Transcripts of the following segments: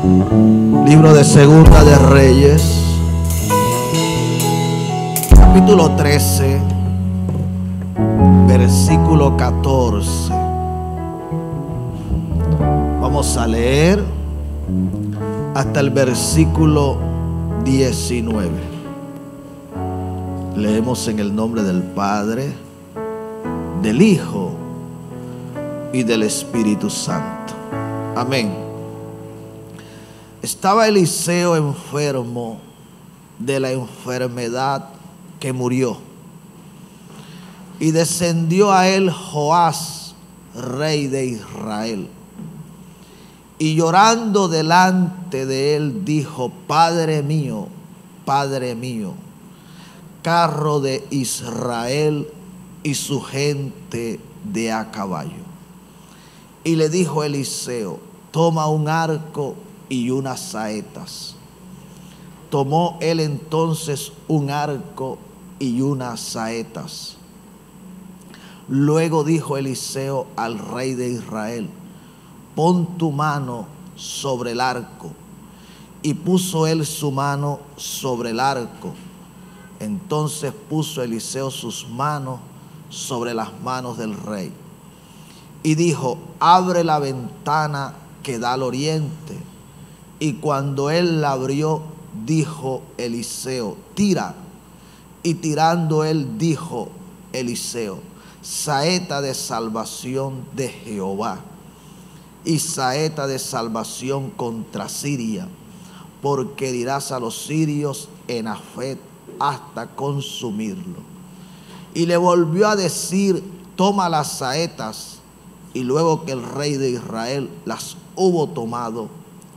Libro de Segunda de Reyes, capítulo 13, versículo 14. Vamos a leer hasta el versículo 19. Leemos en el nombre del Padre, del Hijo y del Espíritu Santo. Amén. Estaba Eliseo enfermo de la enfermedad que murió, y descendió a él Joás, rey de Israel, y llorando delante de él dijo: Padre mío, carro de Israel y su gente de a caballo. Y le dijo Eliseo: toma un arco y unas saetas. Tomó él entonces un arco y unas saetas. Luego dijo Eliseo al rey de Israel: pon tu mano sobre el arco. Y puso él su mano sobre el arco. Entonces puso Eliseo sus manos sobre las manos del rey. Y dijo: abre la ventana que da al oriente. Y cuando él la abrió, dijo Eliseo: tira. Y tirando él, dijo Eliseo: saeta de salvación de Jehová, y saeta de salvación contra Siria, porque herirás a los sirios en Afet hasta consumirlo. Y le volvió a decir: toma las saetas. Y luego que el rey de Israel las hubo tomado,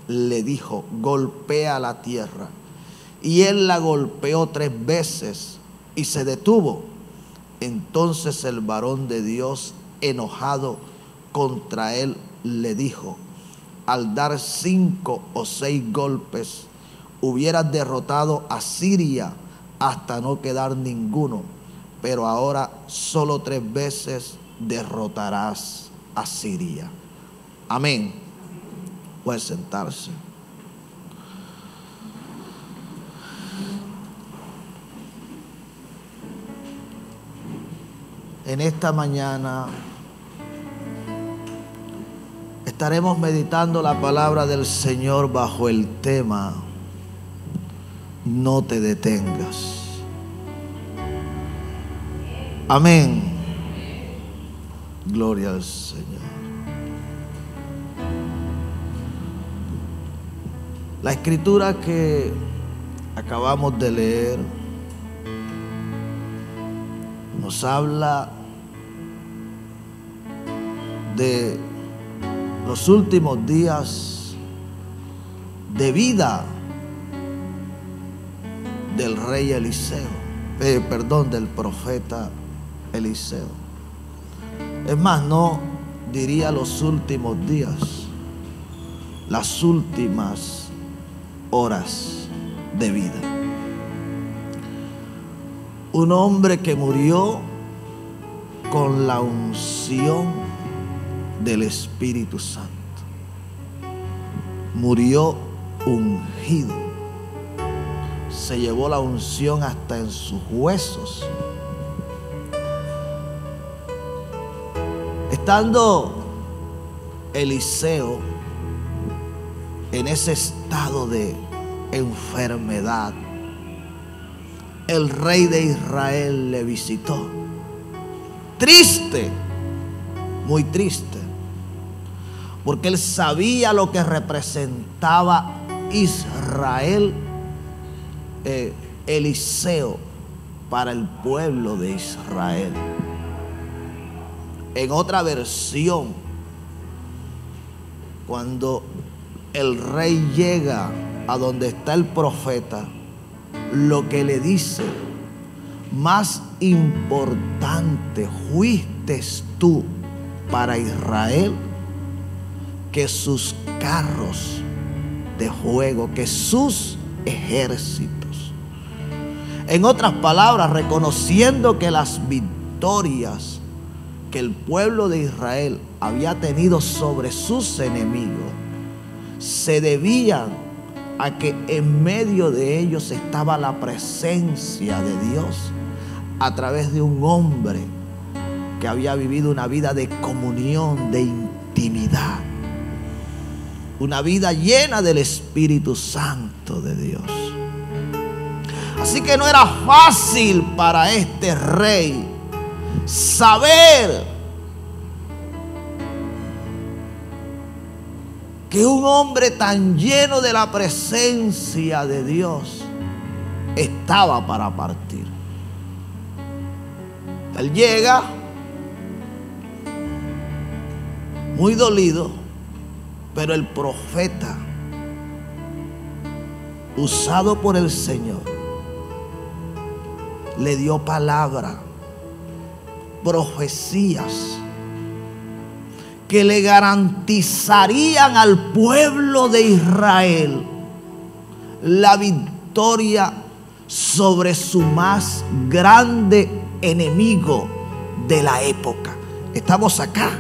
le dijo: golpea la tierra. Y él la golpeó 3 veces y se detuvo. Entonces el varón de Dios, enojado contra él, le dijo: al dar 5 o 6 golpes, hubieras derrotado a Siria hasta no quedar ninguno, pero ahora solo 3 veces derrotarás a Siria. Amén. Puede sentarse. En esta mañana estaremos meditando la palabra del Señor bajo el tema: no te detengas. Amén. Gloria al Señor. La escritura que acabamos de leer nos habla de los últimos días de vida del rey Eliseo, del profeta Eliseo. Es más, no diría los últimos días, las últimas horas de vida. Un hombre que murió con la unción del Espíritu Santo. Murió ungido. Se llevó la unción hasta en sus huesos. Estando Eliseo en ese estado de enfermedad, el rey de Israel le visitó. Triste, muy triste, porque él sabía lo que representaba Israel, Eliseo, para el pueblo de Israel. En otra versión, cuando el rey llega a donde está el profeta, lo que le dice: más importante fuiste tú para Israel que sus carros de fuego, que sus ejércitos. En otras palabras, reconociendo que las victorias que el pueblo de Israel había tenido sobre sus enemigos se debían a que en medio de ellos estaba la presencia de Dios a través de un hombre que había vivido una vida de comunión, de intimidad, una vida llena del Espíritu Santo de Dios. Así que no era fácil para este rey saber que un hombre tan lleno de la presencia de Dios estaba para partir. Él llega muy dolido, pero el profeta, usado por el Señor, le dio palabra, profecías que le garantizarían al pueblo de Israel la victoria sobre su más grande enemigo de la época. Estamos acá.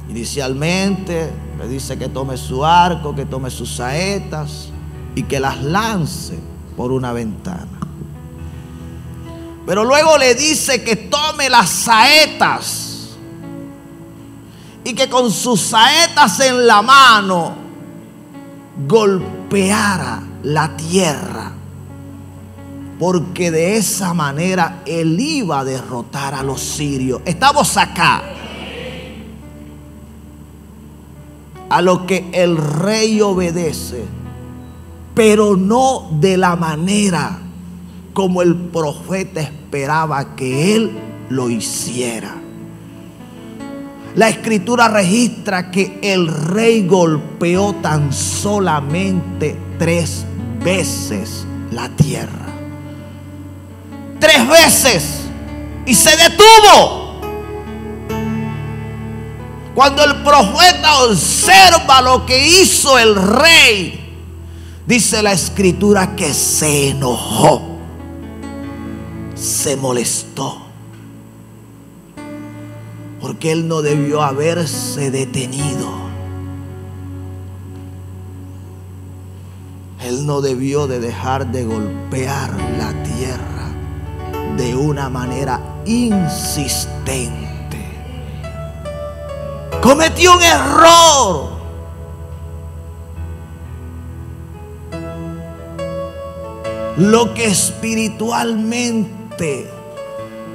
Inicialmente le dice que tome su arco, que tome sus saetas y que las lance por una ventana. Pero luego le dice que tome las saetas y que con sus saetas en la mano golpeara la tierra, porque de esa manera él iba a derrotar a los sirios. Estamos acá. A lo que el rey obedece, pero no de la manera como el profeta esperaba que él lo hiciera. La escritura registra que el rey golpeó tan solamente 3 veces la tierra. 3 veces. Y se detuvo. Cuando el profeta observa lo que hizo el rey, dice la escritura que se enojó, se molestó, porque él no debió haberse detenido. Él no debió de dejar de golpear la tierra de una manera insistente. Cometió un error. Lo que espiritualmente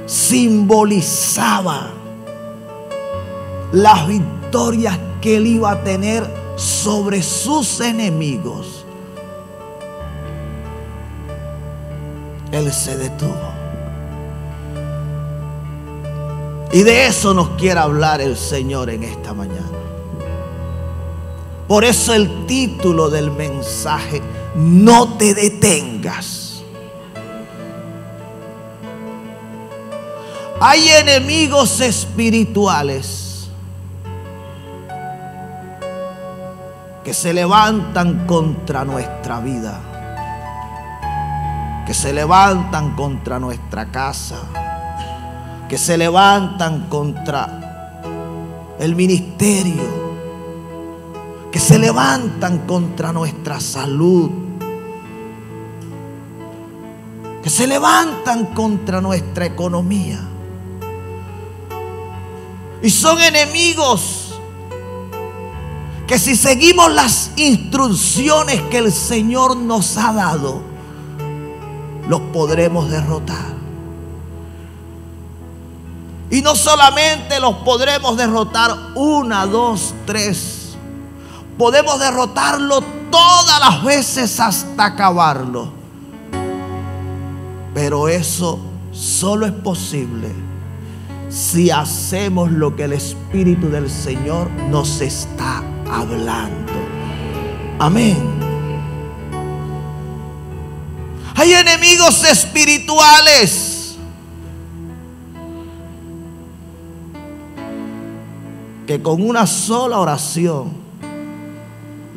simbolizaba las victorias que él iba a tener sobre sus enemigos. Él se detuvo. Y de eso nos quiere hablar el Señor en esta mañana. Por eso el título del mensaje: no te detengas. Hay enemigos espirituales que se levantan contra nuestra vida, que se levantan contra nuestra casa, que se levantan contra el ministerio, que se levantan contra nuestra salud, que se levantan contra nuestra economía. Y son enemigos que, si seguimos las instrucciones que el Señor nos ha dado, los podremos derrotar. Y no solamente los podremos derrotar 1, 2, 3. Podemos derrotarlo todas las veces hasta acabarlo. Pero eso solo es posible si hacemos lo que el Espíritu del Señor nos está hablando. Amén. Hay enemigos espirituales que con una sola oración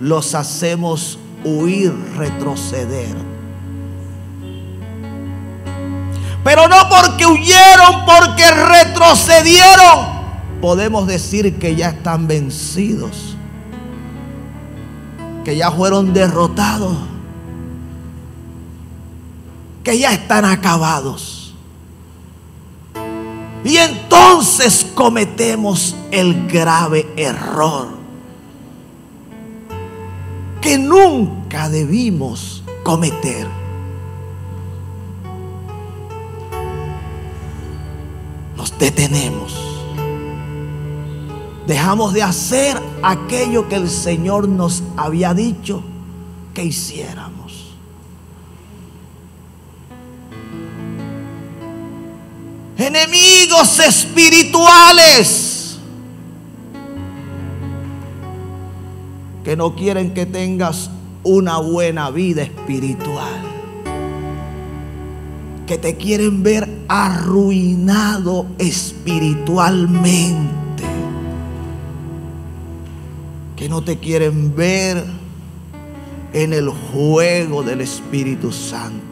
los hacemos huir, retroceder. Pero no porque huyeron, porque retrocedieron. podemos decir que ya están vencidos, que ya fueron derrotados, que ya están acabados. Y entonces cometemos el grave error que nunca debimos cometer. Nos detenemos. Dejamos de hacer aquello que el Señor nos había dicho que hiciéramos. Enemigos espirituales que no quieren que tengas una buena vida espiritual, que te quieren ver arruinado espiritualmente, que no te quieren ver en el juego del Espíritu Santo,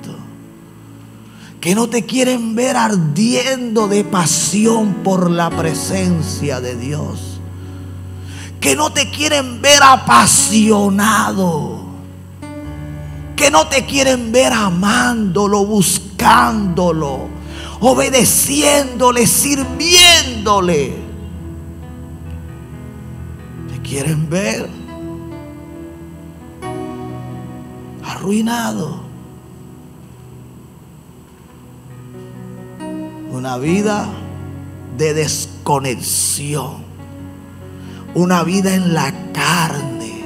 que no te quieren ver ardiendo de pasión por la presencia de Dios, que no te quieren ver apasionado, que no te quieren ver amándolo, buscándolo, obedeciéndole, sirviéndole. Te quieren ver arruinado. Una vida de desconexión, una vida en la carne,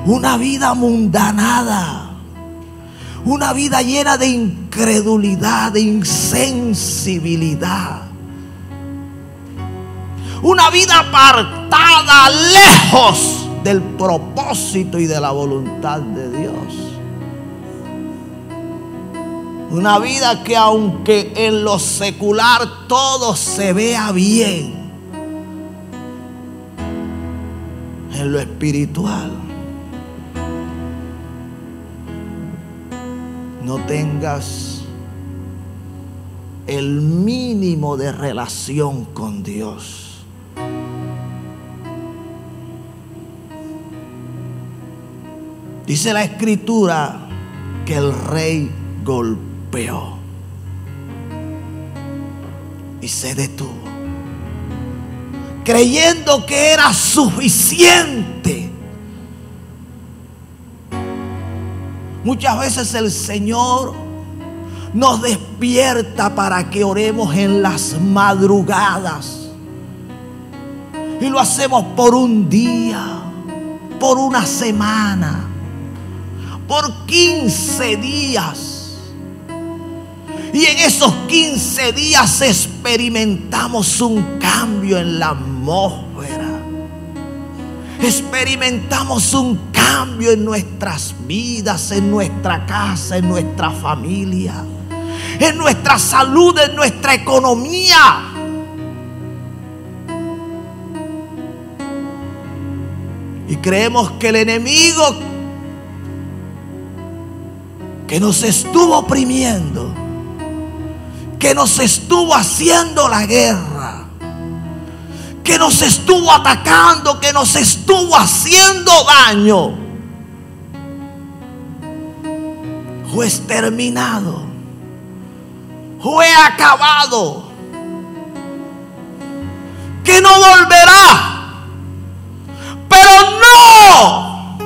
una vida mundanada, una vida llena de incredulidad, de insensibilidad, una vida apartada, lejos del propósito y de la voluntad de Dios. Una vida que aunque en lo secular todo se vea bien, en lo espiritual no tengas el mínimo de relación con Dios. Dice la Escritura que el rey golpeó y se detuvo, creyendo que era suficiente. Muchas veces el Señor nos despierta para que oremos en las madrugadas, y lo hacemos por un día, por una semana, por 15 días. Y en esos 15 días experimentamos un cambio en la atmósfera. Experimentamos un cambio en nuestras vidas, en nuestra casa, en nuestra familia, en nuestra salud, en nuestra economía. Y creemos que el enemigo que nos estuvo oprimiendo, que nos estuvo haciendo la guerra, que nos estuvo atacando, que nos estuvo haciendo daño, fue exterminado, fue acabado, que no volverá. Pero no,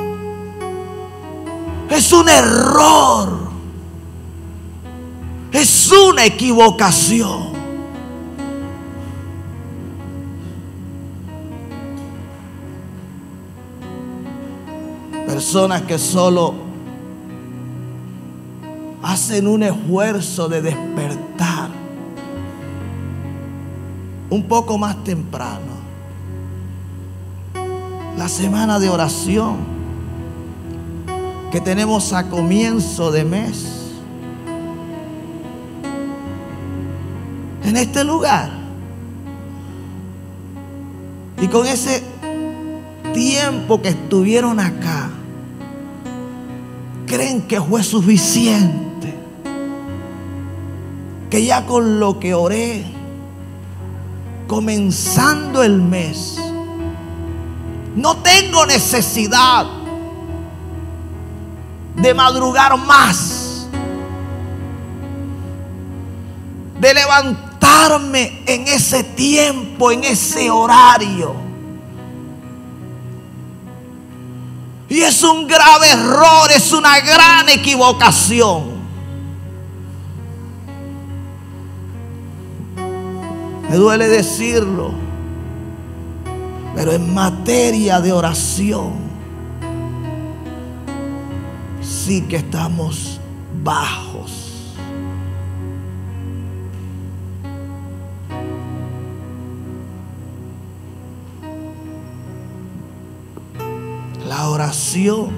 es un error, es una equivocación. Personas que solo hacen un esfuerzo de despertar un poco más temprano. La semana de oración que tenemos a comienzo de mes en este lugar, y con ese tiempo que estuvieron acá, creen que fue suficiente, que ya con lo que oré comenzando el mes, no tengo necesidad de madrugar más, de levantarme en ese tiempo, en ese horario. Y es un grave error, es una gran equivocación. Me duele decirlo, pero en materia de oración sí que estamos bajos. La oración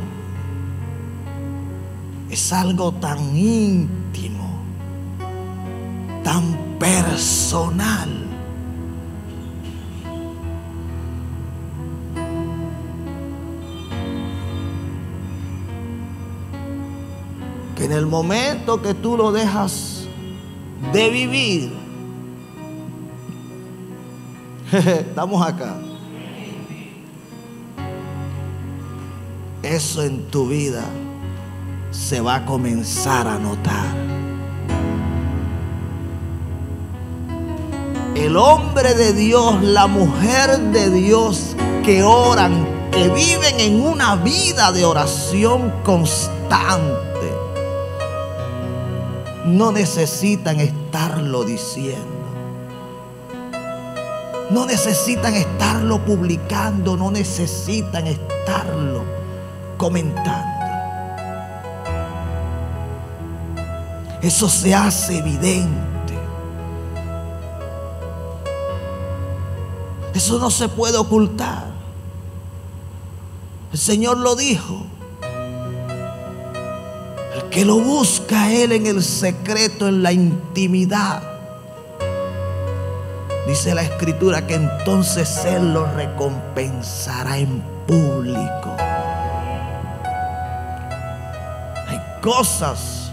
es algo tan íntimo, tan personal, que en el momento que tú lo dejas de vivir, estamos acá, eso en tu vida se va a comenzar a notar. El hombre de Dios, la mujer de Dios que oran, que viven en una vida de oración constante, no necesitan estarlo diciendo, no necesitan estarlo publicando, no necesitan estarlo comentando. Eso se hace evidente. Eso no se puede ocultar. El Señor lo dijo. El que lo busca a Él en el secreto, en la intimidad, dice la Escritura que entonces Él lo recompensará en público. Hay cosas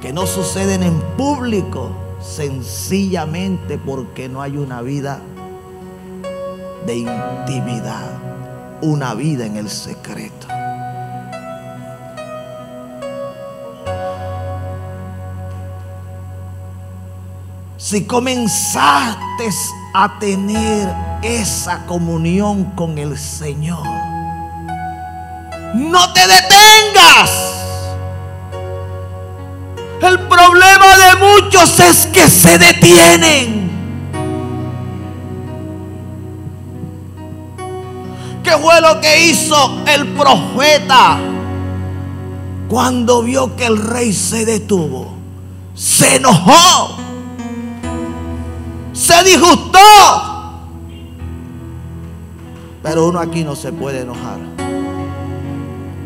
que no suceden en público sencillamente porque no hay una vida de intimidad, una vida en el secreto. Si comenzaste a tener esa comunión con el Señor, no te detengas. El problema de muchos es que se detienen. ¿Qué fue lo que hizo el profeta cuando vio que el rey se detuvo? Se enojó, se disgustó. Pero uno aquí no se puede enojar.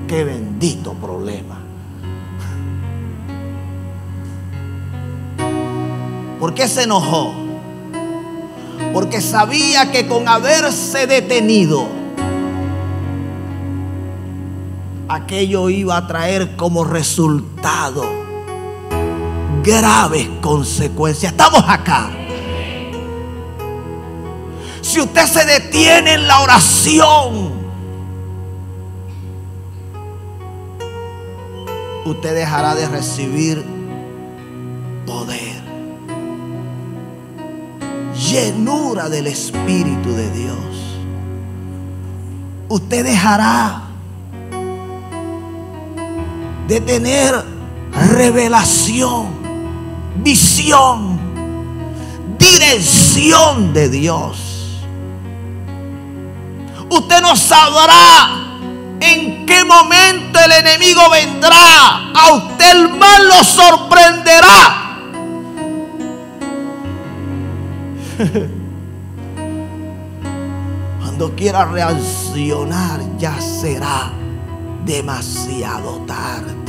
Qué bendito problema. ¿Por qué se enojó? Porque sabía que con haberse detenido, aquello iba a traer como resultado graves consecuencias. Estamos acá. Si usted se detiene en la oración, usted dejará de recibir poder, llenura del Espíritu de Dios. Usted dejará de tener revelación, visión, dirección de Dios. Usted no sabrá en qué momento el enemigo vendrá. A usted el mal lo sorprenderá. Cuando quiera reaccionar, ya será demasiado tarde.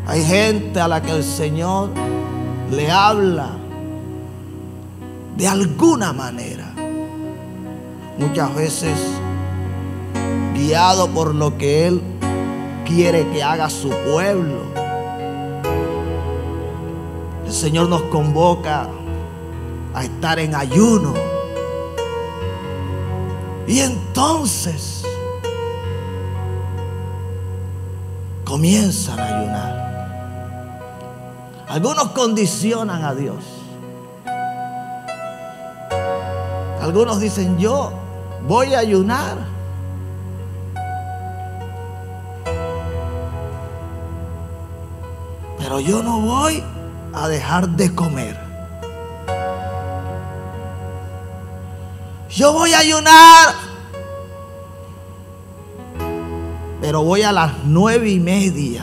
Hay gente a la que el Señor le habla de alguna manera, muchas veces guiado por lo que Él quiere que haga su pueblo. El Señor nos convoca a estar en ayuno. Y entonces comienzan a ayunar. Algunos condicionan a Dios. Algunos dicen: yo voy a ayunar, pero yo no voy a dejar de comer. Yo voy a ayunar, pero voy a las 9:30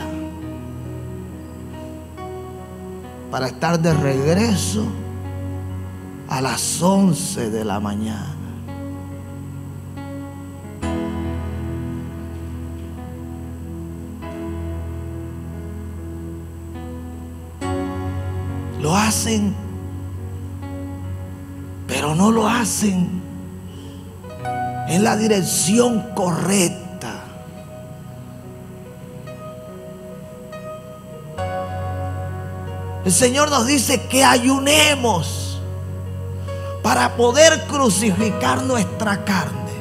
para estar de regreso a las 11 de la mañana. Lo hacen, pero no lo hacen en la dirección correcta. El Señor nos dice que ayunemos para poder crucificar nuestra carne,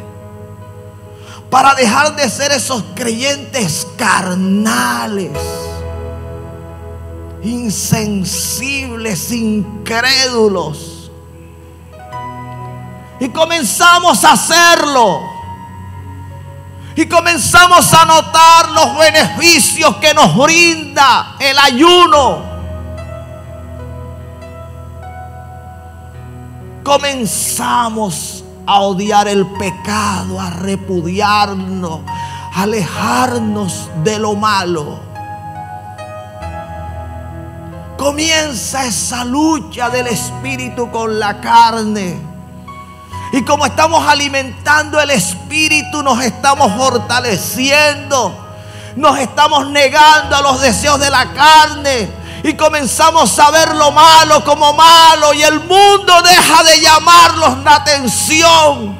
para dejar de ser esos creyentes carnales, insensibles, incrédulos. Y comenzamos a hacerlo. Y comenzamos a notar los beneficios que nos brinda el ayuno. Comenzamos a odiar el pecado, a repudiarnos, a alejarnos de lo malo. Comienza esa lucha del espíritu con la carne. Y como estamos alimentando el espíritu, nos estamos fortaleciendo. Nos estamos negando a los deseos de la carne. Y comenzamos a ver lo malo como malo. Y el mundo deja de llamarnos la atención.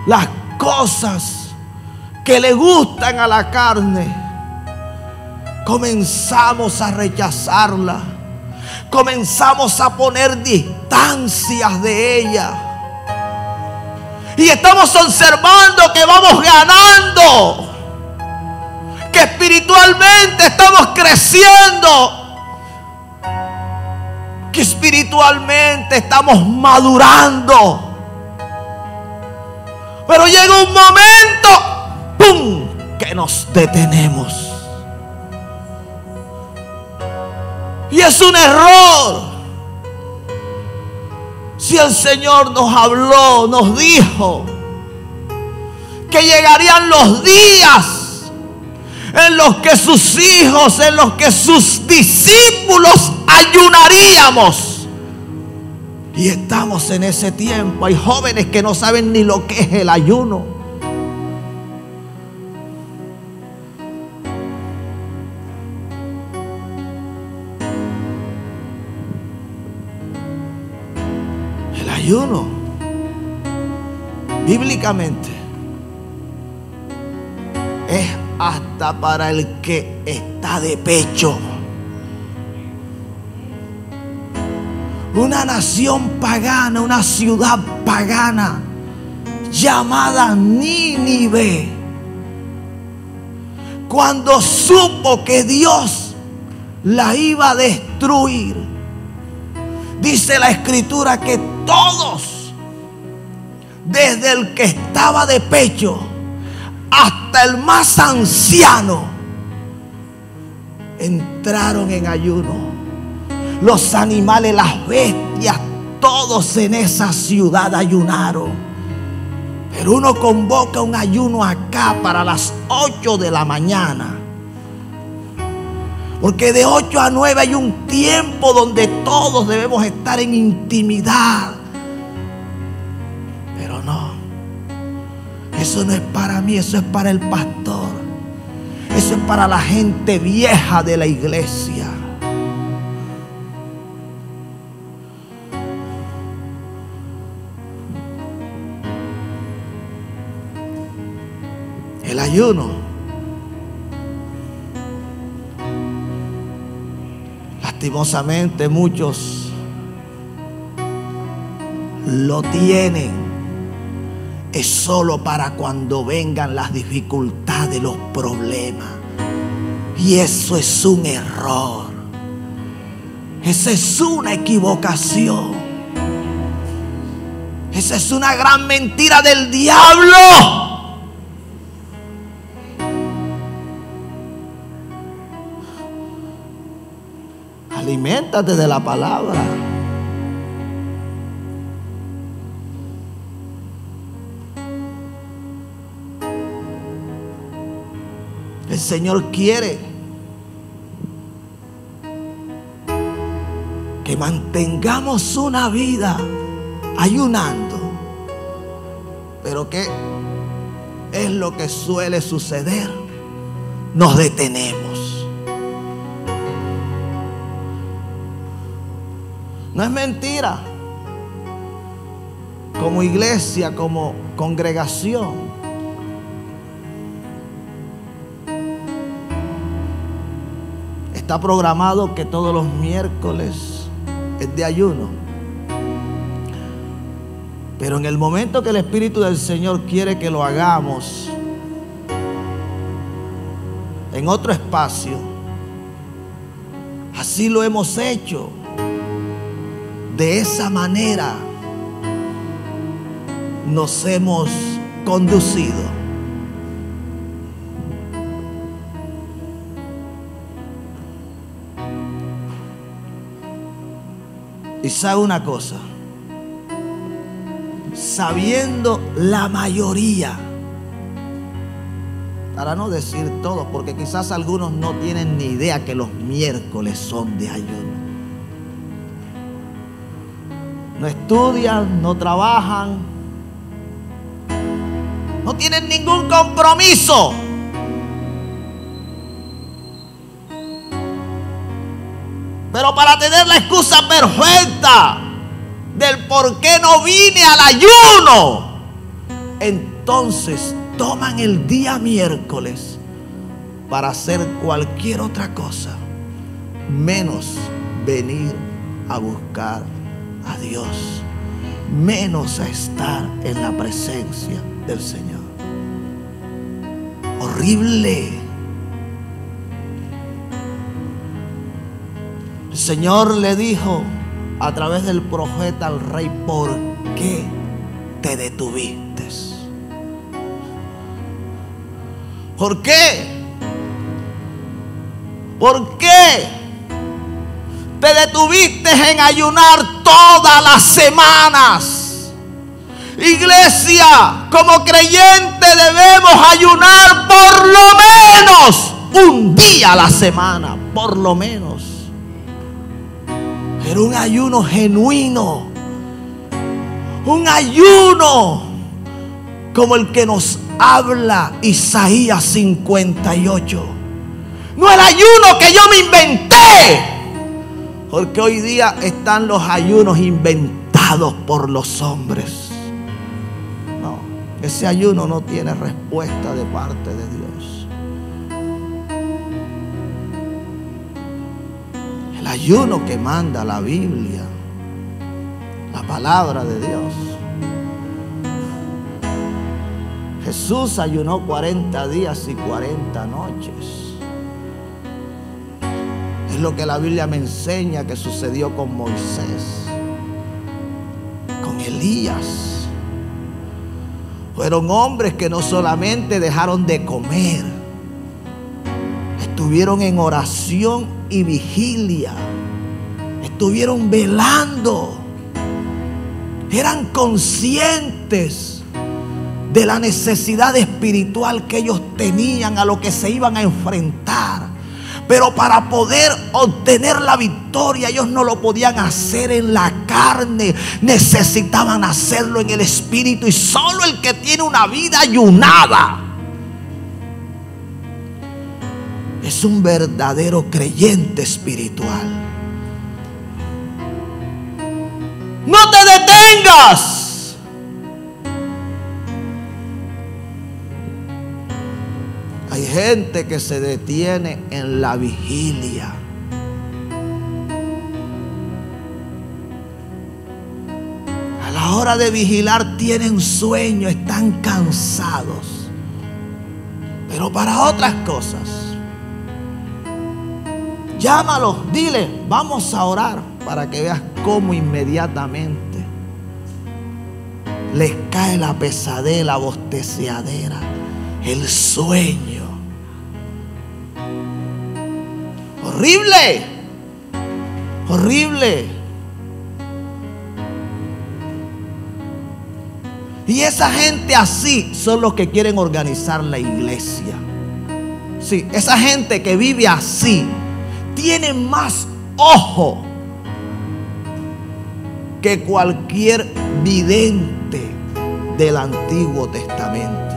Las cosas que le gustan a la carne, comenzamos a rechazarlas. Comenzamos a poner distancias de ella. Y estamos observando que vamos ganando, que espiritualmente estamos creciendo, que espiritualmente estamos madurando. Pero llega un momento, ¡pum!, que nos detenemos. Y es un error. Si el Señor nos habló, nos dijo que llegarían los días en los que sus hijos, en los que sus discípulos ayunaríamos. Y estamos en ese tiempo. Hay jóvenes que no saben ni lo que es el ayuno. El ayuno, bíblicamente, es hasta para el que está de pecho. Una nación pagana, una ciudad pagana llamada Nínive, cuando supo que Dios la iba a destruir, dice la Escritura que todos, desde el que estaba de pecho hasta el más anciano, entraron en ayuno. Los animales, las bestias, todos en esa ciudad ayunaron. Pero uno convoca un ayuno acá para las 8 de la mañana. Porque de 8 a 9 hay un tiempo donde todos debemos estar en intimidad. Pero no, eso no es para mí, eso es para el pastor. Eso es para la gente vieja de la iglesia. El ayuno Lastimosamente muchos lo tienen. Es solo para cuando vengan las dificultades, los problemas. Y eso es un error. Esa es una equivocación. Esa es una gran mentira del diablo. Aliméntate de la palabra. El Señor quiere que mantengamos una vida ayunando. Pero ¿qué es lo que suele suceder? Nos detenemos. No es mentira. Como iglesia, como congregación, está programado que todos los miércoles es de ayuno. Pero en el momento que el Espíritu del Señor quiere que lo hagamos en otro espacio, así lo hemos hecho. De esa manera nos hemos conducido. Y sabe una cosa, sabiendo la mayoría, para no decir todo, porque quizás algunos no tienen ni idea que los miércoles son de ayuno. No estudian, no trabajan, no tienen ningún compromiso. Pero para tener la excusa perfecta del por qué no vine al ayuno, entonces toman el día miércoles para hacer cualquier otra cosa, menos venir a buscar a Dios, menos a estar en la presencia del Señor. Horrible. El Señor le dijo a través del profeta al rey: ¿por qué te detuviste? ¿Por qué? ¿Por qué te detuviste en ayunar todas las semanas? Iglesia, como creyente debemos ayunar por lo menos un día a la semana, por lo menos. Pero un ayuno genuino, un ayuno como el que nos habla Isaías 58. No el ayuno que yo me inventé, porque hoy día están los ayunos inventados por los hombres. No, ese ayuno no tiene respuesta de parte de Dios. El ayuno que manda la Biblia, la palabra de Dios. Jesús ayunó 40 días y 40 noches. Es lo que la Biblia me enseña que sucedió con Moisés, con Elías. Fueron hombres que no solamente dejaron de comer, estuvieron en oración y vigilia, estuvieron velando, eran conscientes de la necesidad espiritual que ellos tenían, a lo que se iban a enfrentar. Pero para poder obtener la victoria, ellos no lo podían hacer en la carne, necesitaban hacerlo en el espíritu. Y solo el que tiene una vida ayunada es un verdadero creyente espiritual. No te detengas. Hay gente que se detiene en la vigilia. la hora de vigilar tienen sueño, están cansados. Pero para otras cosas, llámalos, dile, vamos a orar, para que veas cómo inmediatamente les cae la pesadez, la bosteceadera, el sueño. Horrible, horrible. Y esa gente así son los que quieren organizar la iglesia. Sí, esa gente que vive así tiene más ojo que cualquier vidente del Antiguo Testamento.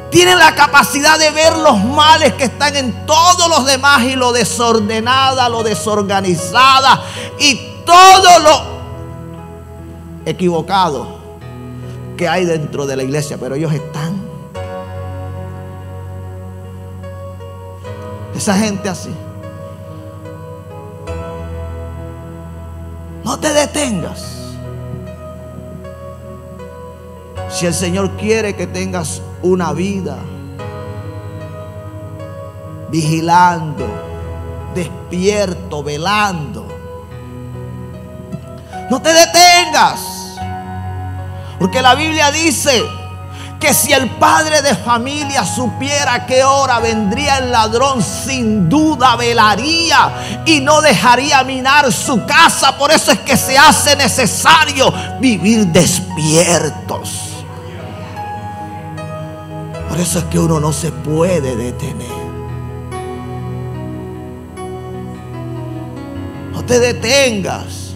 Tienen la capacidad de ver los males que están en todos los demás y lo desordenada, lo desorganizada y todo lo equivocado que hay dentro de la iglesia. Pero ellos están. Esa gente así. No te detengas. Si el Señor quiere que tengas una vida vigilando, despierto, velando, no te detengas. Porque la Biblia dice que si el padre de familia supiera a qué hora vendría el ladrón, sin duda velaría y no dejaría minar su casa. Por eso es que se hace necesario vivir despiertos. Por eso es que uno no se puede detener. No te detengas.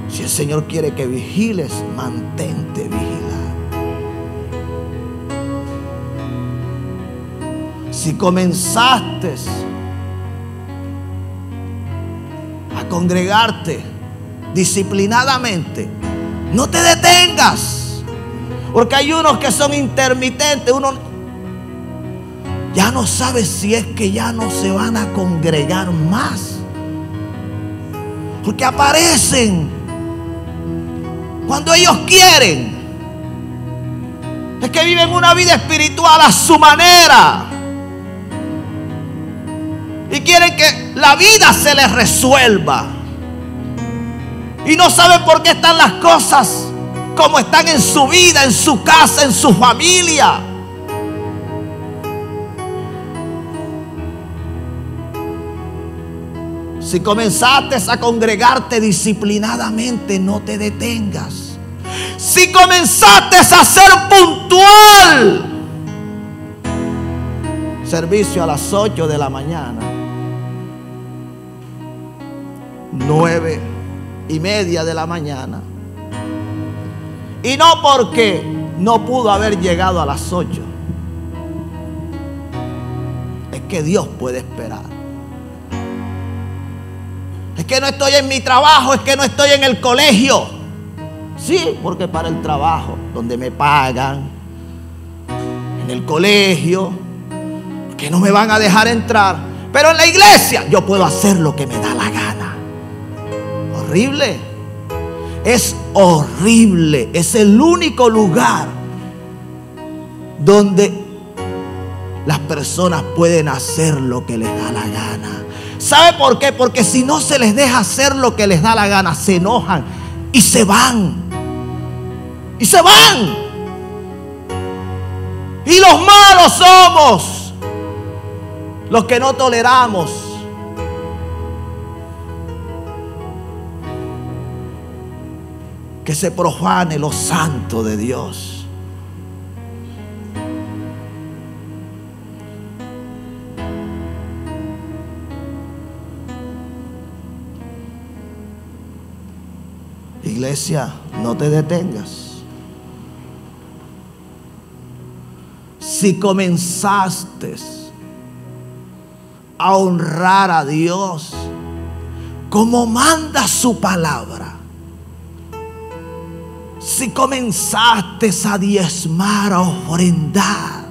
Si el Señor quiere que vigiles, mantente vigilado. Si comenzaste a congregarte disciplinadamente, no te detengas. Porque hay unos que son intermitentes. Uno ya no sabe si es que ya no se van a congregar más. Porque aparecen cuando ellos quieren. Es que viven una vida espiritual a su manera. Y quieren que la vida se les resuelva. Y no saben por qué están las cosas como están en su vida, en su casa, en su familia. Si comenzaste a congregarte disciplinadamente, no te detengas. Si comenzaste a ser puntual, servicio a las 8 de la mañana, 9:30 de la mañana, y no porque no pudo haber llegado a las 8, es que Dios puede esperar. Es que no estoy en mi trabajo, es que no estoy en el colegio. Sí, porque para el trabajo, donde me pagan, en el colegio, que no me van a dejar entrar, pero en la iglesia yo puedo hacer lo que me da la gana. Horrible. Es horrible. Es el único lugar donde las personas pueden hacer lo que les da la gana. ¿Sabe por qué? Porque si no se les deja hacer lo que les da la gana, se enojan y se van. Y se van. Y los malos somos los que no toleramos que se profane lo santo de Dios. Iglesia, no te detengas. Si comenzaste a honrar a Dios como manda su palabra, si comenzaste a diezmar, a ofrendar,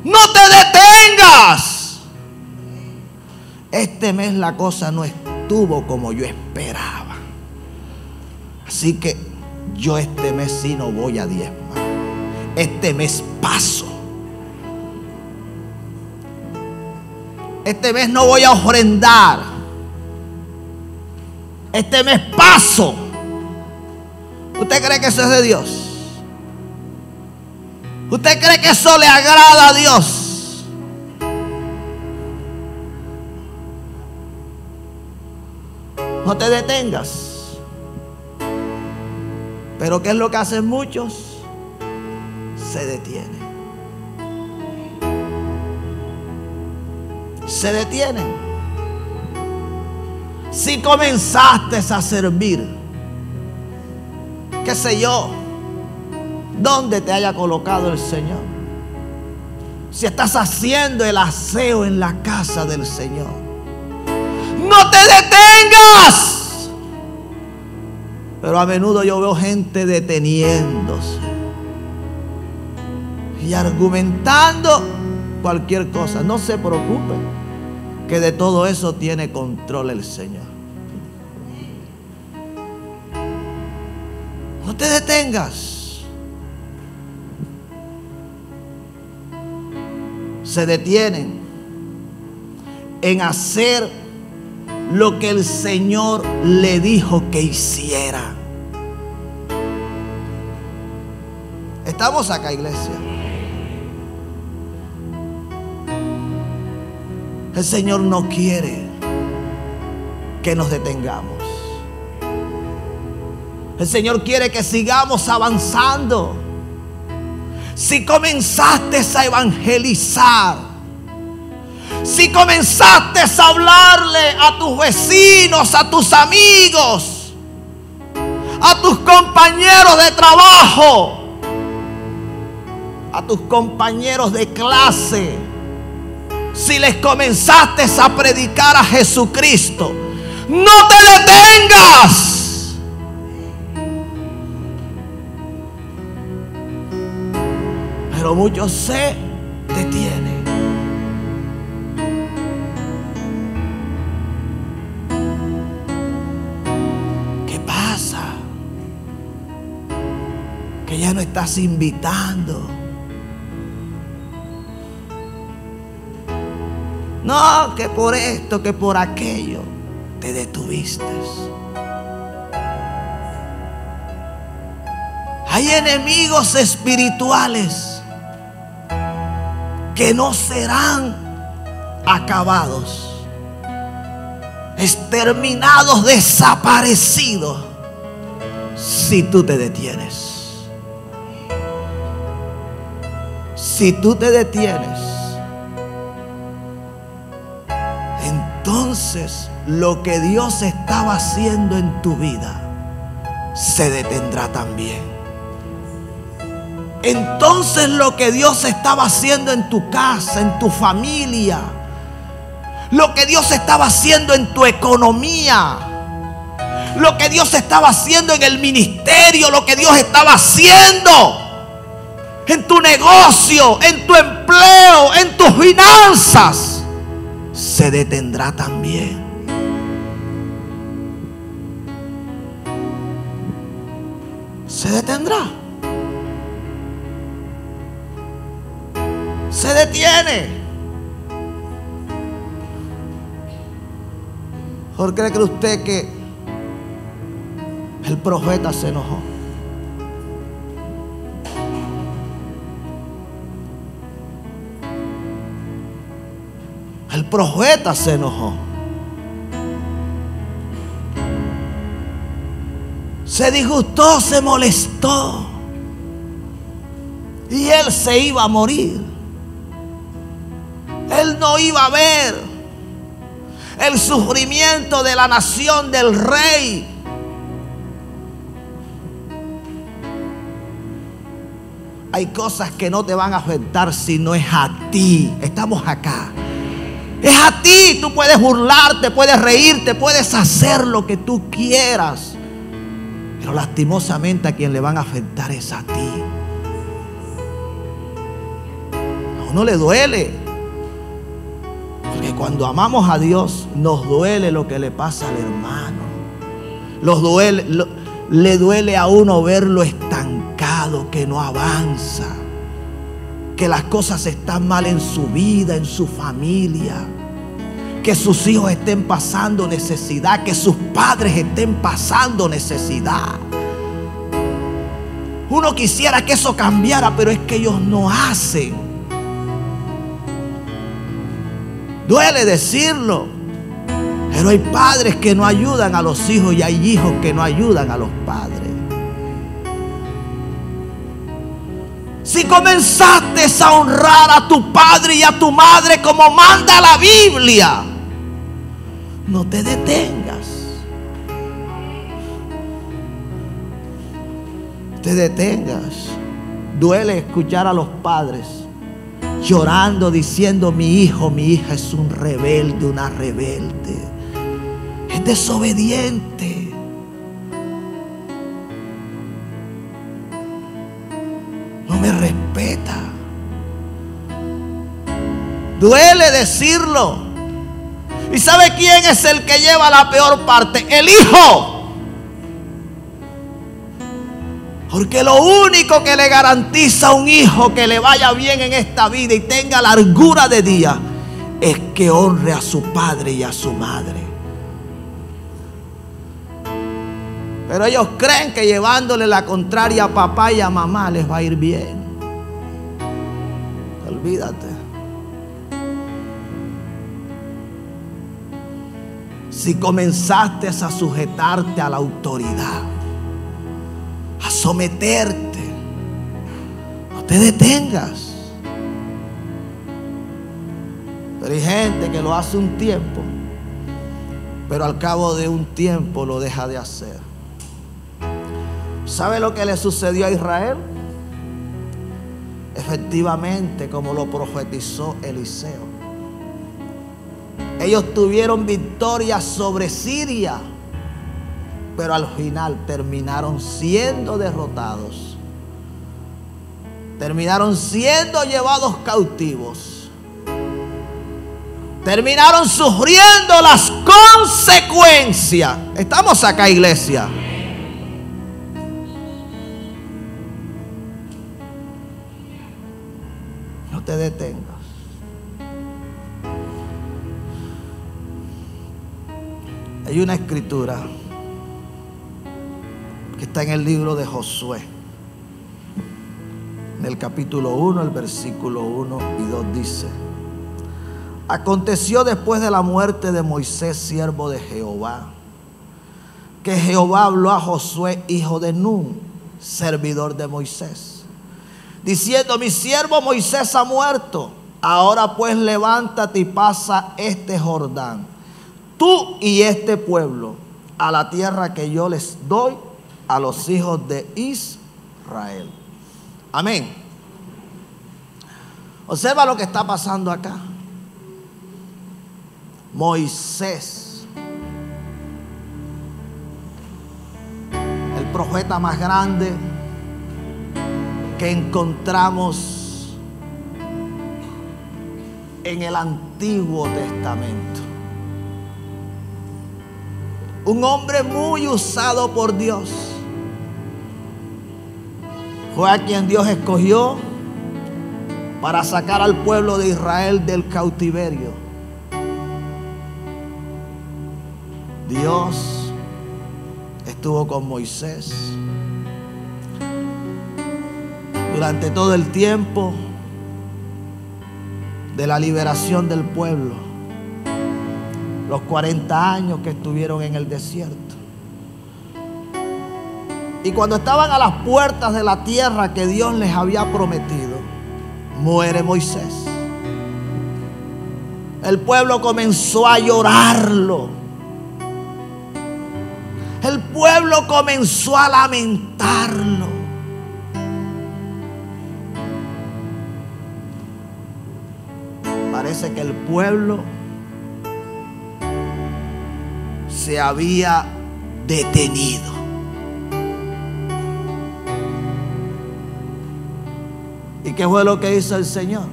no te detengas. Este mes la cosa no estuvo como yo esperaba. Así que yo este mes sí no voy a diezmar. Este mes paso. Este mes no voy a ofrendar. Este mes paso. ¿Usted cree que eso es de Dios? ¿Usted cree que eso le agrada a Dios? No te detengas. Pero ¿qué es lo que hacen muchos? Se detienen. Se detienen. Si comenzaste a servir, qué sé yo, donde te haya colocado el Señor. Si estás haciendo el aseo en la casa del Señor, no te detengas. Pero a menudo yo veo gente deteniéndose y argumentando cualquier cosa. No se preocupe, que de todo eso tiene control el Señor. No te detengas. Se detienen en hacer lo que el Señor le dijo que hiciera. Estamos acá, iglesia. El Señor no quiere que nos detengamos. El Señor quiere que sigamos avanzando. Si comenzaste a evangelizar, si comenzaste a hablarle a tus vecinos, a tus amigos, a tus compañeros de trabajo, a tus compañeros de clase, si les comenzaste a predicar a Jesucristo, no te detengas. Pero muchos se detienen. ¿Qué pasa? Que ya no estás invitando. No, que por esto, que por aquello te detuviste. Hay enemigos espirituales que no serán acabados, exterminados, desaparecidos, si tú te detienes. Si tú te detienes, entonces lo que Dios estaba haciendo en tu vida se detendrá también. Entonces lo que Dios estaba haciendo en tu casa, en tu familia, lo que Dios estaba haciendo en tu economía, lo que Dios estaba haciendo en el ministerio, lo que Dios estaba haciendo en tu negocio, en tu empleo, en tus finanzas, se detendrá también. Se detendrá. Se detiene. ¿Por qué cree usted que el profeta se enojó? El profeta se enojó. Se disgustó, se molestó. Y él se iba a morir. Él no iba a ver el sufrimiento de la nación del rey. Hay cosas que no te van a afectar si no es a ti. Estamos acá. Es a ti. Tú puedes burlarte, puedes reírte, puedes hacer lo que tú quieras. Pero lastimosamente a quien le van a afectar es a ti. A uno le duele. Porque cuando amamos a Dios, nos duele lo que le pasa al hermano. le duele a uno verlo estancado, que no avanza, que las cosas están mal en su vida, en su familia, que sus hijos estén pasando necesidad, que sus padres estén pasando necesidad. Uno quisiera que eso cambiara, pero es que ellos no hacen. Duele decirlo, pero hay padres que no ayudan a los hijos y hay hijos que no ayudan a los padres. Si comenzaste a honrar a tu padre y a tu madre como manda la Biblia, no te detengas. Te detengas. Duele escuchar a los padres llorando, diciendo: mi hijo, mi hija es un rebelde, una rebelde, es desobediente. No me respeta. Duele decirlo. ¿Y sabe quién es el que lleva la peor parte? El hijo. Porque lo único que le garantiza a un hijo que le vaya bien en esta vida y tenga largura de día es que honre a su padre y a su madre. Pero ellos creen que llevándole la contraria a papá y a mamá les va a ir bien. Olvídate. Si comenzaste a sujetarte a la autoridad, a someterte, no te detengas. Pero hay gente que lo hace un tiempo, pero al cabo de un tiempo lo deja de hacer. ¿Sabe lo que le sucedió a Israel? Efectivamente, como lo profetizó Eliseo. Ellos tuvieron victoria sobre Siria, pero al final terminaron siendo derrotados. Terminaron siendo llevados cautivos. Terminaron sufriendo las consecuencias. Estamos acá, iglesia. No te detengas. Hay una escritura que está en el libro de Josué, en el capítulo 1, el versículo 1 y 2 dice: aconteció después de la muerte de Moisés, siervo de Jehová, que Jehová habló a Josué, hijo de Nun, servidor de Moisés, diciendo: mi siervo Moisés ha muerto. Ahora pues levántate y pasa este Jordán, tú y este pueblo, a la tierra que yo les doy a los hijos de Israel. Amén. Observa lo que está pasando acá. Moisés, el profeta más grande que encontramos en el Antiguo Testamento. Un hombre muy usado por Dios. Fue a quien Dios escogió para sacar al pueblo de Israel del cautiverio. Dios estuvo con Moisés durante todo el tiempo de la liberación del pueblo, los 40 años que estuvieron en el desierto. Y cuando estaban a las puertas de la tierra que Dios les había prometido, muere Moisés. El pueblo comenzó a llorarlo. El pueblo comenzó a lamentarlo. Parece que el pueblo se había detenido. ¿Y qué fue lo que hizo el Señor?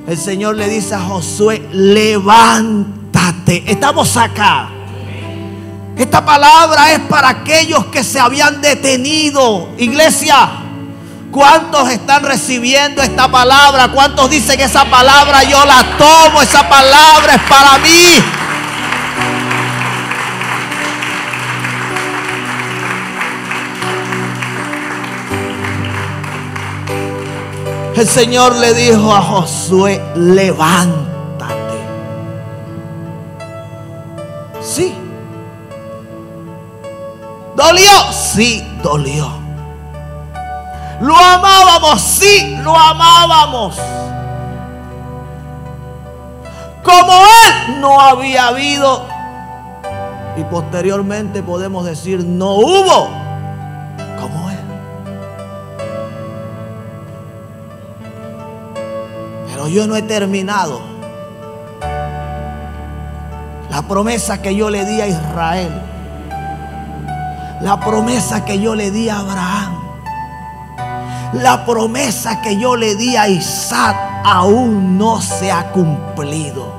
El Señor le dice a Josué: levántate. Estamos acá. Esta palabra es para aquellos que se habían detenido. Iglesia, ¿cuántos están recibiendo esta palabra? ¿Cuántos dicen que esa palabra yo la tomo? Esa palabra es para mí. El Señor le dijo a Josué: levántate. Sí. ¿Dolió? Sí, dolió. ¿Lo amábamos? Sí, lo amábamos. Como Él no había habido. Y posteriormente podemos decir: no hubo como Él. Pero yo no he terminado. La promesa que yo le di a Israel, la promesa que yo le di a Abraham, la promesa que yo le di a Isaac aún no se ha cumplido.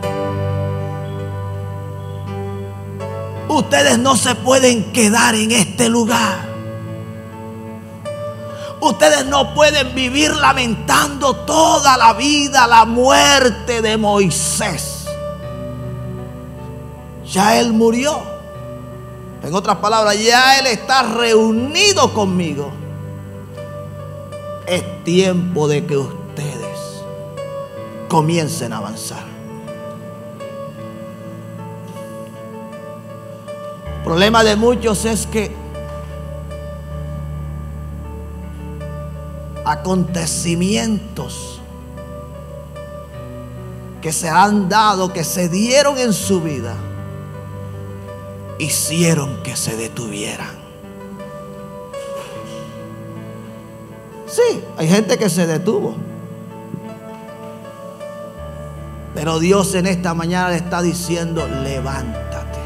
Ustedes no se pueden quedar en este lugar. Ustedes no pueden vivir lamentando toda la vida la muerte de Moisés. Ya él murió. En otras palabras, ya Él está reunido conmigo. Es tiempo de que ustedes comiencen a avanzar. El problema de muchos es que acontecimientos que se han dado, que se dieron en su vida, hicieron que se detuvieran. Sí, hay gente que se detuvo. Pero Dios en esta mañana le está diciendo: levántate.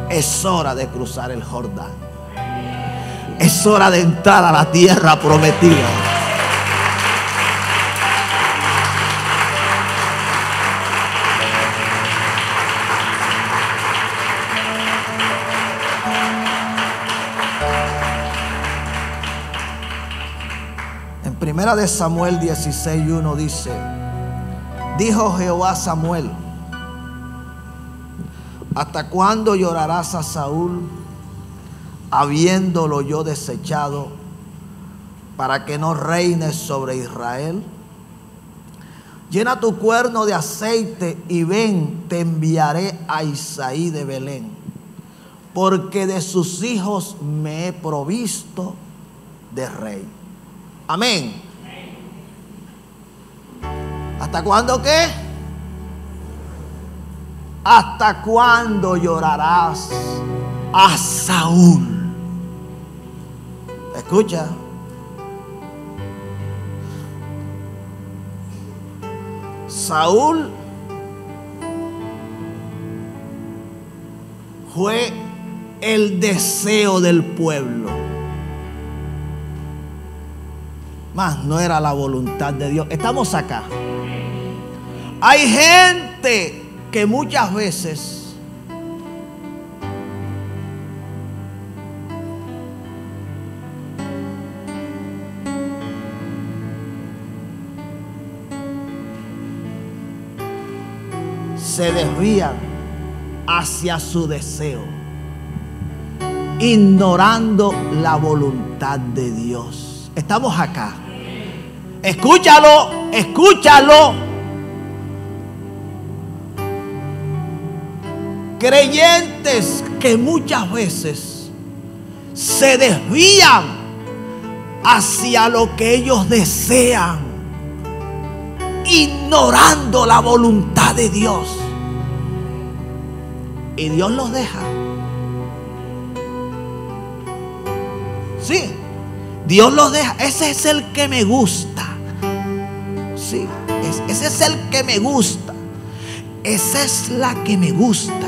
Es hora de cruzar el Jordán. Es hora de entrar a la tierra prometida. Primera de Samuel 16:1 dice: dijo Jehová a Samuel: ¿hasta cuándo llorarás a Saúl, habiéndolo yo desechado, para que no reines sobre Israel? Llena tu cuerno de aceite y ven, te enviaré a Isaí de Belén, porque de sus hijos me he provisto de rey. Amén. ¿Hasta cuándo qué? ¿Hasta cuándo llorarás a Saúl? Escucha. Saúl fue el deseo del pueblo, mas no era la voluntad de Dios. Estamos acá. Hay gente que muchas veces se desvían hacia su deseo, ignorando la voluntad de Dios. Estamos acá. Escúchalo, escúchalo. Creyentes que muchas veces se desvían hacia lo que ellos desean, ignorando la voluntad de Dios. Y Dios los deja. Sí, Dios los deja. Ese es el que me gusta. Sí, ese es el que me gusta. Esa es la que me gusta.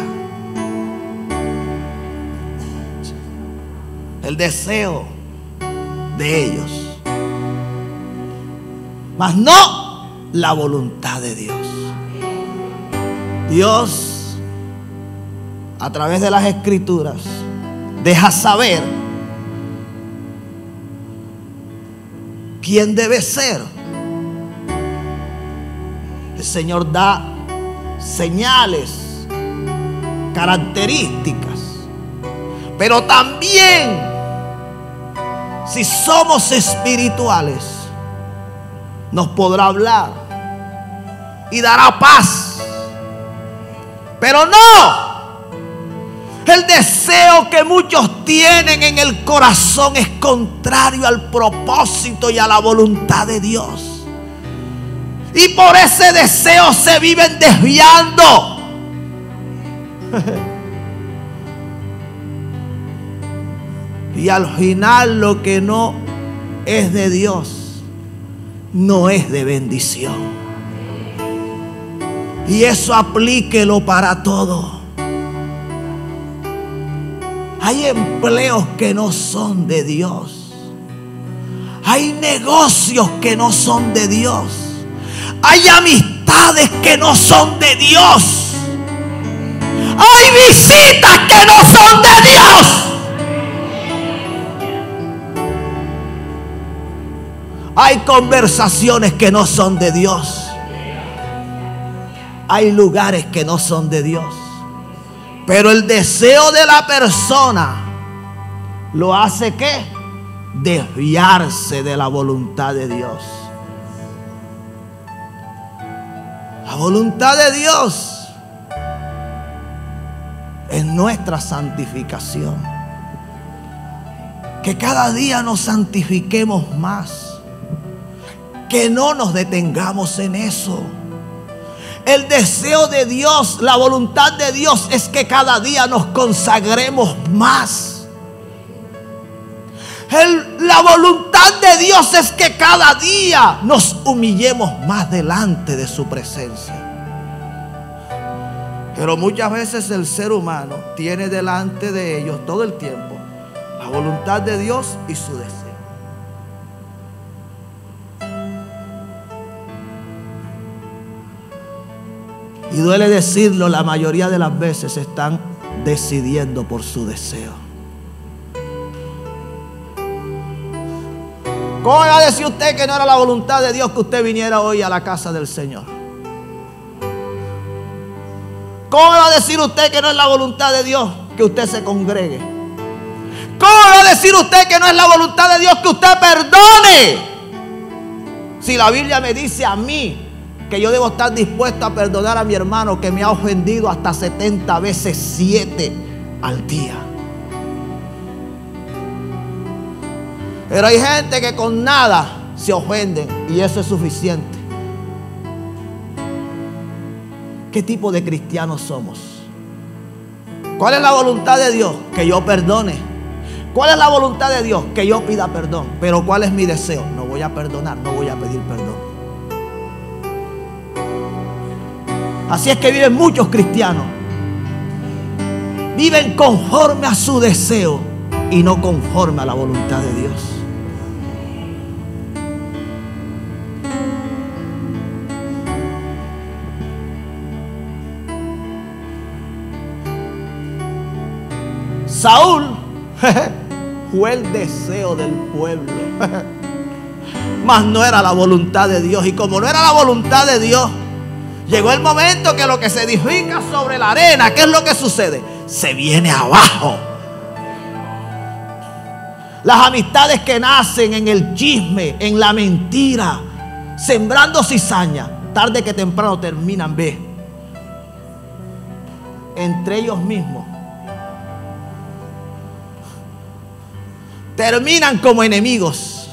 El deseo de ellos, mas no la voluntad de Dios. Dios a través de las Escrituras, deja saber quién debe ser. El Señor da señales, características, pero también, si somos espirituales, nos podrá hablar y dará paz. Pero no, el deseo que muchos tienen en el corazón es contrario al propósito y a la voluntad de Dios. Y por ese deseo se viven desviando. Y al final lo que no es de Dios no es de bendición. Y eso aplíquelo para todo. Hay empleos que no son de Dios. Hay negocios que no son de Dios. Hay amistades que no son de Dios. Hay visitas que no son de Dios. Hay conversaciones que no son de Dios. Hay lugares que no son de Dios. Pero el deseo de la persona lo hace ¿qué? Desviarse de la voluntad de Dios. La voluntad de Dios es nuestra santificación. Que cada día nos santifiquemos más. Que no nos detengamos en eso. El deseo de Dios, la voluntad de Dios es que cada día nos consagremos más. La voluntad de Dios es que cada día nos humillemos más delante de su presencia. Pero muchas veces el ser humano tiene delante de ellos todo el tiempo la voluntad de Dios y su deseo. Y duele decirlo, la mayoría de las veces están decidiendo por su deseo. ¿Cómo va a decir usted que no era la voluntad de Dios que usted viniera hoy a la casa del Señor? ¿Cómo va a decir usted que no es la voluntad de Dios que usted se congregue? ¿Cómo va a decir usted que no es la voluntad de Dios que usted perdone? Si la Biblia me dice a mí que yo debo estar dispuesto a perdonar a mi hermano que me ha ofendido hasta 70 veces 7 al día. Pero hay gente que con nada se ofenden y eso es suficiente. ¿Qué tipo de cristianos somos? ¿Cuál es la voluntad de Dios? Que yo perdone. ¿Cuál es la voluntad de Dios? Que yo pida perdón. Pero ¿cuál es mi deseo? No voy a perdonar, no voy a pedir perdón. Así es que viven muchos cristianos. Viven conforme a su deseo y no conforme a la voluntad de Dios. Saúl fue el deseo del pueblo, mas no era la voluntad de Dios. Y como no era la voluntad de Dios, llegó el momento que lo que se edifica sobre la arena, ¿qué es lo que sucede? Se viene abajo. Las amistades que nacen en el chisme, en la mentira, sembrando cizaña, tarde que temprano terminan, entre ellos mismos. Terminan como enemigos.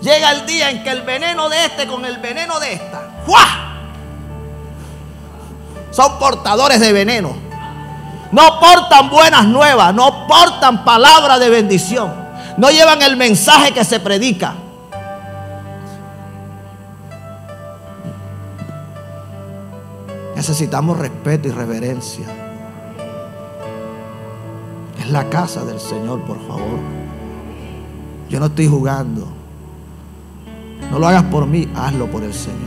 Llega el día en que el veneno de este con el veneno de esta, ¡fua!, son portadores de veneno. No portan buenas nuevas, no portan palabra de bendición, no llevan el mensaje que se predica. Necesitamos respeto y reverencia. Es la casa del Señor, por favor. Yo no estoy jugando. No lo hagas por mí, hazlo por el Señor.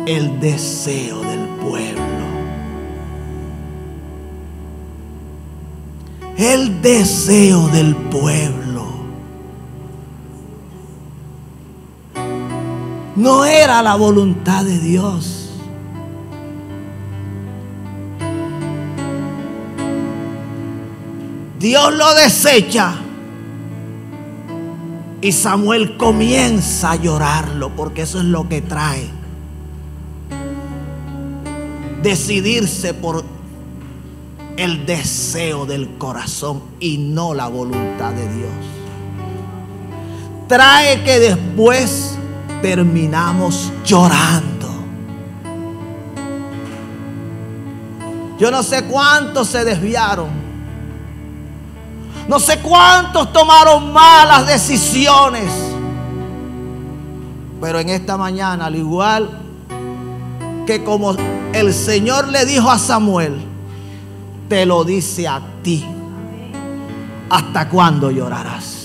el deseo del pueblo. El deseo del pueblo. No era la voluntad de Dios. Dios lo desecha y Samuel comienza a llorarlo, porque eso es lo que trae decidirse por el deseo del corazón y no la voluntad de Dios. Trae que después terminamos llorando. Yo no sé cuántos se desviaron. No sé cuántos tomaron malas decisiones. Pero en esta mañana, al igual que como el Señor le dijo a Samuel, te lo dice a ti. ¿Hasta cuándo llorarás?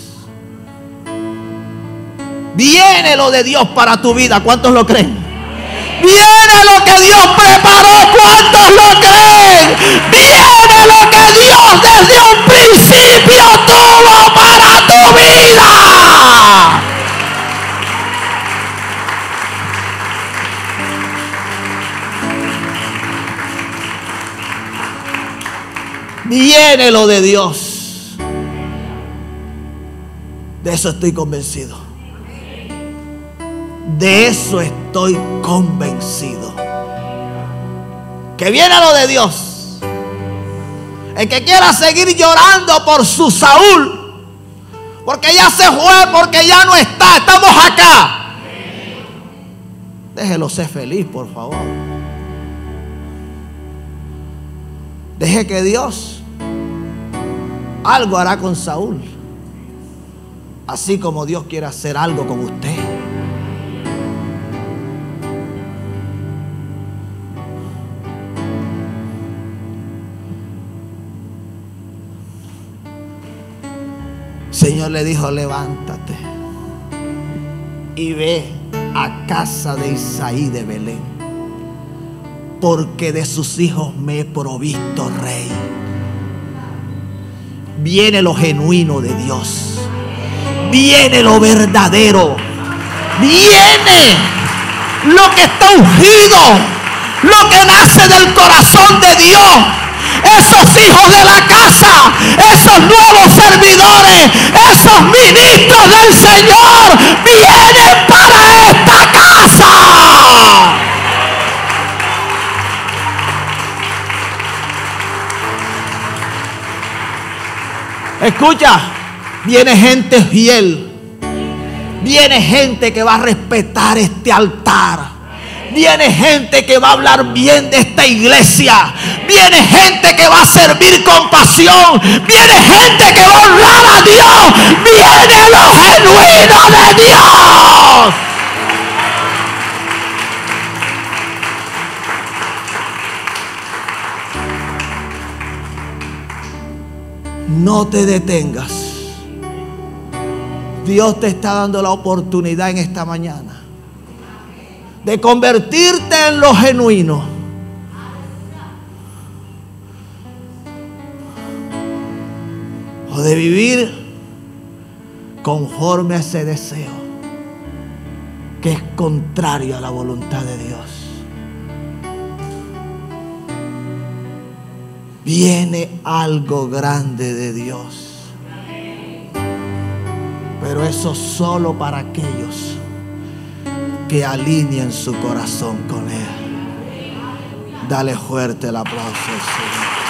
Viene lo de Dios para tu vida. ¿Cuántos lo creen? Viene lo que Dios preparó. ¿Cuántos lo creen? Viene lo que Dios desde un principio tuvo para tu vida. Viene lo de Dios. De eso estoy convencido. De eso estoy convencido. Que viene lo de Dios. El que quiera seguir llorando por su Saúl, porque ya se fue, porque ya no está, estamos acá, déjelo ser feliz, por favor. Deje que Dios algo hará con Saúl, así como Dios quiere hacer algo con usted. El Señor le dijo: levántate y ve a casa de Isaí de Belén, porque de sus hijos me he provisto rey. Viene lo genuino de Dios. Viene lo verdadero. Viene lo que está ungido, lo que nace del corazón de Dios. Esos hijos de la casa, esos nuevos servidores, esos ministros del Señor vienen para esta casa. Escucha, viene gente fiel. Viene gente que va a respetar este altar. Viene gente que va a hablar bien de esta iglesia. Viene gente que va a servir con pasión. Viene gente que va a honrar a Dios. Viene lo genuino de Dios. No te detengas. Dios te está dando la oportunidad en esta mañana de convertirte en lo genuino. O de vivir conforme a ese deseo que es contrario a la voluntad de Dios. Viene algo grande de Dios. Pero eso solo para aquellos que alineen su corazón con Él. Dale fuerte el aplauso al Señor.